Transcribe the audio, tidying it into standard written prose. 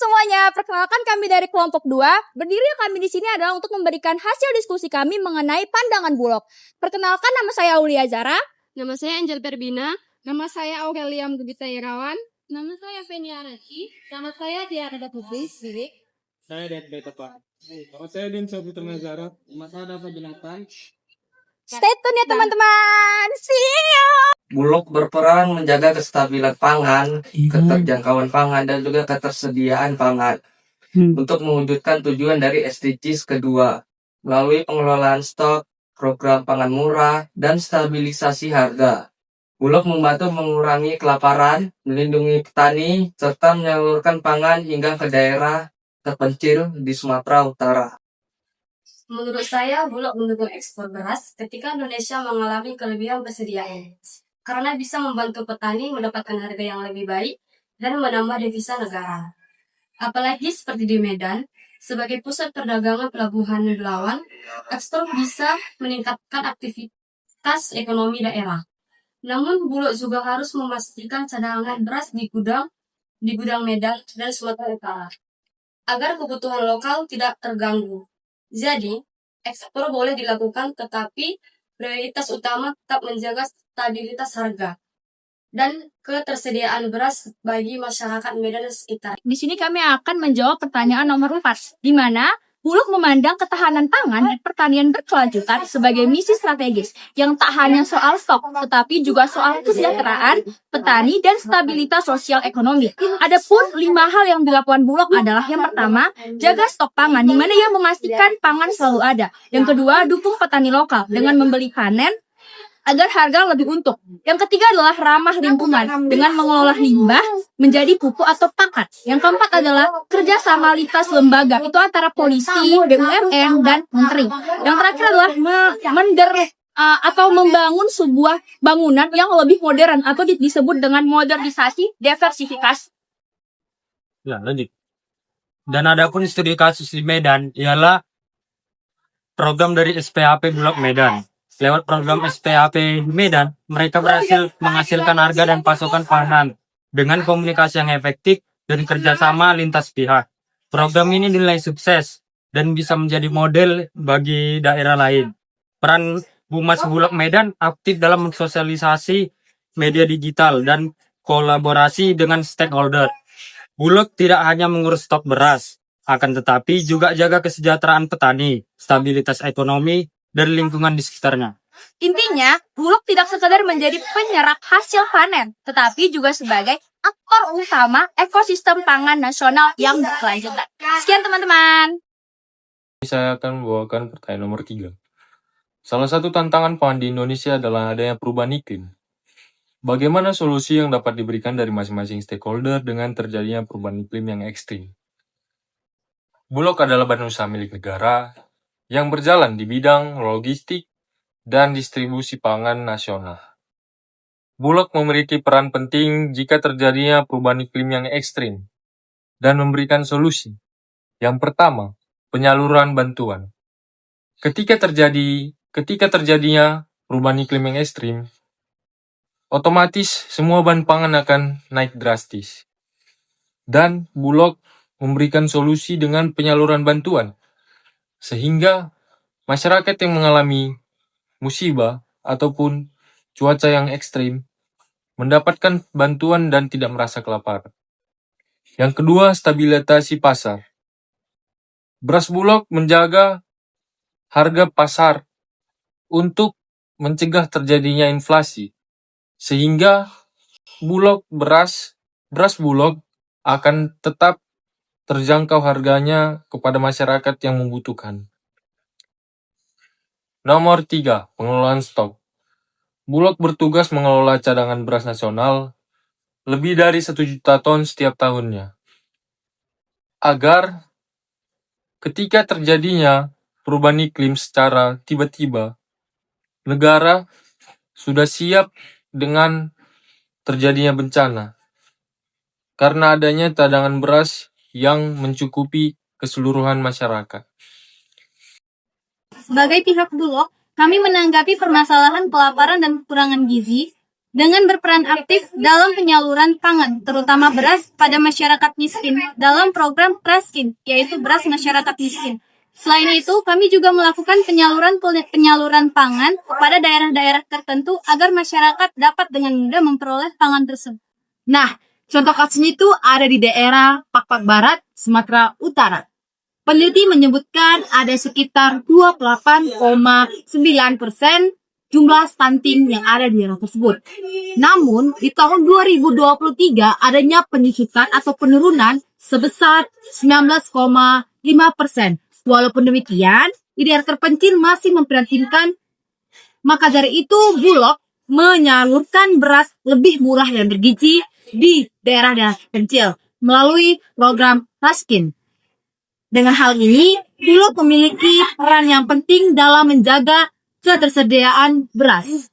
semuanya, perkenalkan kami dari kelompok 2. Berdiri kami di sini adalah untuk memberikan hasil diskusi kami mengenai pandangan Bulog. Perkenalkan, nama saya Aulia Zara. Nama saya Angel Perbina. Nama saya Aurelia Mugita Irawan. Nama saya Fenia Araci. Nama saya Diana Putri Sirik. Saya Ded Betapak. Nama saya Din Saputra Nazara. Nama saya Dafa Jonathan. Stay tune ya teman-teman. See you. Bulog berperan menjaga kestabilan pangan, keterjangkauan pangan, dan juga ketersediaan pangan untuk mewujudkan tujuan dari SDGs kedua melalui pengelolaan stok, program pangan murah, dan stabilisasi harga. Bulog membantu mengurangi kelaparan, melindungi petani, serta menyalurkan pangan hingga ke daerah terpencil di Sumatera Utara. Menurut saya, Bulog mendukung ekspor beras ketika Indonesia mengalami kelebihan persediaan. Karena bisa membantu petani mendapatkan harga yang lebih baik dan menambah devisa negara. Apalagi seperti di Medan, sebagai pusat perdagangan pelabuhan Belawan, ekspor bisa meningkatkan aktivitas ekonomi daerah. Namun Bulog juga harus memastikan cadangan beras di gudang Medan dan Sumatera Utara, agar kebutuhan lokal tidak terganggu. Jadi, ekspor boleh dilakukan, tetapi prioritas utama tetap menjaga stabilitas harga dan ketersediaan beras bagi masyarakat Medan dan sekitar. Di sini kami akan menjawab pertanyaan nomor 4, di mana Bulog memandang ketahanan pangan dan pertanian berkelanjutan sebagai misi strategis yang tak hanya soal stok, tetapi juga soal kesejahteraan petani dan stabilitas sosial ekonomi. Adapun 5 hal yang dilakukan Bulog adalah yang pertama, jaga stok pangan, di mana ia memastikan pangan selalu ada. Yang kedua, dukung petani lokal dengan membeli panen agar harga lebih untung. Yang ketiga adalah ramah lingkungan dengan mengelola limbah menjadi pupuk atau pakan. Yang keempat adalah kerjasama lintas lembaga, itu antara polisi, BUMN, dan menteri. Yang terakhir adalah membangun sebuah bangunan yang lebih modern atau disebut dengan modernisasi diversifikasi. Ya, lanjut. Dan adapun studi kasus di Medan ialah program dari SPAP Bulog Medan. Lewat program SPAP di Medan, mereka berhasil menghasilkan harga dan pasokan pangan dengan komunikasi yang efektif dan kerjasama lintas pihak. Program ini dinilai sukses dan bisa menjadi model bagi daerah lain. Peran Humas Bulog Medan aktif dalam mensosialisasi media digital dan kolaborasi dengan stakeholder. Bulog tidak hanya mengurus stok beras, akan tetapi juga jaga kesejahteraan petani, stabilitas ekonomi, dan lingkungan di sekitarnya. Intinya, Bulog tidak sekadar menjadi penyerap hasil panen, tetapi juga sebagai aktor utama ekosistem pangan nasional yang berkelanjutan. Sekian teman-teman. Saya akan membawakan pertanyaan nomor 3. Salah satu tantangan pangan di Indonesia adalah adanya perubahan iklim. Bagaimana solusi yang dapat diberikan dari masing-masing stakeholder dengan terjadinya perubahan iklim yang ekstrim? Bulog adalah badan usaha milik negara yang berjalan di bidang logistik dan distribusi pangan nasional. Bulog memiliki peran penting jika terjadinya perubahan iklim yang ekstrim dan memberikan solusi. Yang pertama, penyaluran bantuan. Ketika terjadinya perubahan iklim yang ekstrim, otomatis semua bahan pangan akan naik drastis. Dan Bulog memberikan solusi dengan penyaluran bantuan, sehingga masyarakat yang mengalami musibah ataupun cuaca yang ekstrim mendapatkan bantuan dan tidak merasa kelaparan. Yang kedua, stabilisasi pasar. Beras Bulog menjaga harga pasar untuk mencegah terjadinya inflasi, sehingga beras Bulog akan tetap terjangkau harganya kepada masyarakat yang membutuhkan. Nomor 3, pengelolaan stok. Bulog bertugas mengelola cadangan beras nasional lebih dari 1 juta ton setiap tahunnya, agar ketika terjadinya perubahan iklim secara tiba-tiba, negara sudah siap dengan terjadinya bencana, karena adanya cadangan beras yang mencukupi keseluruhan masyarakat. Sebagai pihak Bulog, kami menanggapi permasalahan kelaparan dan kekurangan gizi dengan berperan aktif dalam penyaluran pangan, terutama beras pada masyarakat miskin dalam program Raskin, yaitu beras masyarakat miskin. Selain itu, kami juga melakukan penyaluran pangan kepada daerah-daerah tertentu agar masyarakat dapat dengan mudah memperoleh pangan tersebut. Nah, contoh kasusnya itu ada di daerah Pakpak Barat, Sumatera Utara. Peneliti menyebutkan ada sekitar 28,9% jumlah stunting yang ada di daerah tersebut. Namun, di tahun 2023 adanya penyusutan atau penurunan sebesar 19,5%. Walaupun demikian, di daerah terpencil masih memprihatinkan. Maka dari itu, Bulog menyalurkan beras lebih murah dan bergizi di daerah-daerah terpencil melalui program Raskin. Dengan hal ini, Bulog memiliki peran yang penting dalam menjaga ketersediaan beras.